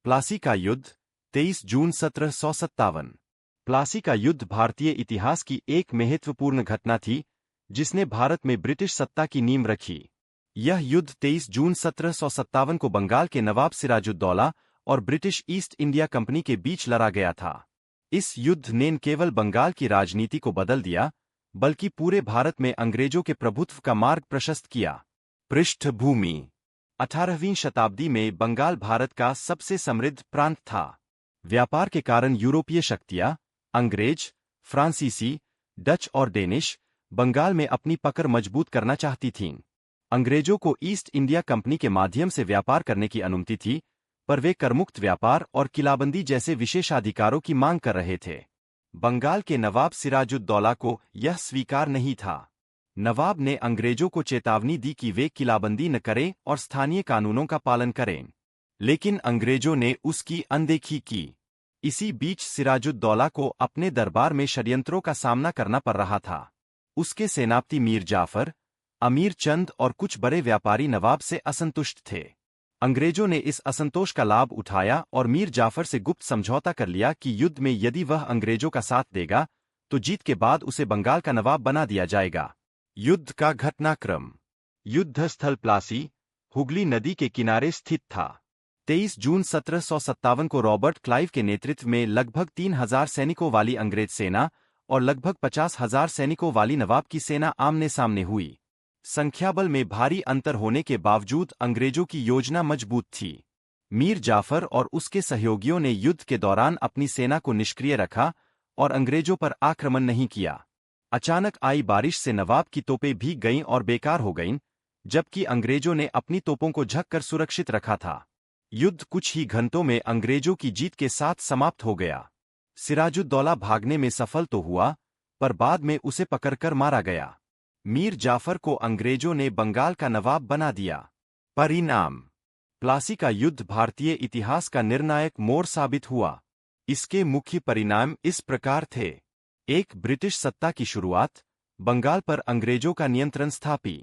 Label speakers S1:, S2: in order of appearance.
S1: प्लासी का युद्ध 23 जून 1757। प्लासी का युद्ध भारतीय इतिहास की एक महत्वपूर्ण घटना थी जिसने भारत में ब्रिटिश सत्ता की नींव रखी। यह युद्ध 23 जून 1757 को बंगाल के नवाब सिराजुद्दौला और ब्रिटिश ईस्ट इंडिया कंपनी के बीच लड़ा गया था। इस युद्ध ने न केवल बंगाल की राजनीति को बदल दिया बल्कि पूरे भारत में अंग्रेजों के प्रभुत्व का मार्ग प्रशस्त किया। पृष्ठभूमि: 18वीं शताब्दी में बंगाल भारत का सबसे समृद्ध प्रांत था। व्यापार के कारण यूरोपीय शक्तियां, अंग्रेज, फ्रांसीसी, डच और डेनिश बंगाल में अपनी पकड़ मजबूत करना चाहती थीं। अंग्रेजों को ईस्ट इंडिया कंपनी के माध्यम से व्यापार करने की अनुमति थी, पर वे करमुक्त व्यापार और किलाबंदी जैसे विशेषाधिकारों की मांग कर रहे थे। बंगाल के नवाब सिराजुद्दौला को यह स्वीकार नहीं था। नवाब ने अंग्रेजों को चेतावनी दी कि वे किलाबंदी न करें और स्थानीय कानूनों का पालन करें, लेकिन अंग्रेजों ने उसकी अनदेखी की। इसी बीच सिराजुद्दौला को अपने दरबार में षड्यंत्रों का सामना करना पड़ रहा था। उसके सेनापति मीर जाफर, अमीर चंद और कुछ बड़े व्यापारी नवाब से असंतुष्ट थे। अंग्रेजों ने इस असंतोष का लाभ उठाया और मीर जाफर से गुप्त समझौता कर लिया कि युद्ध में यदि वह अंग्रेजों का साथ देगा तो जीत के बाद उसे बंगाल का नवाब बना दिया जाएगा। युद्ध का घटनाक्रम: युद्ध स्थल प्लासी, हुगली नदी के किनारे स्थित था। 23 जून 1757 को रॉबर्ट क्लाइव के नेतृत्व में लगभग 3000 सैनिकों वाली अंग्रेज सेना और लगभग 50,000 सैनिकों वाली नवाब की सेना आमने सामने हुई। संख्याबल में भारी अंतर होने के बावजूद अंग्रेजों की योजना मजबूत थी। मीर जाफर और उसके सहयोगियों ने युद्ध के दौरान अपनी सेना को निष्क्रिय रखा और अंग्रेजों पर आक्रमण नहीं किया। अचानक आई बारिश से नवाब की तोपें भीग गईं और बेकार हो गईं, जबकि अंग्रेजों ने अपनी तोपों को झक कर सुरक्षित रखा था। युद्ध कुछ ही घंटों में अंग्रेजों की जीत के साथ समाप्त हो गया। सिराजुद्दौला भागने में सफल तो हुआ, पर बाद में उसे पकड़कर मारा गया। मीर जाफर को अंग्रेजों ने बंगाल का नवाब बना दिया। परिणाम: प्लासी का युद्ध भारतीय इतिहास का निर्णायक मोड़ साबित हुआ। इसके मुख्य परिणाम इस प्रकार थे: 1. ब्रिटिश सत्ता की शुरुआत, बंगाल पर अंग्रेजों का नियंत्रण स्थापी।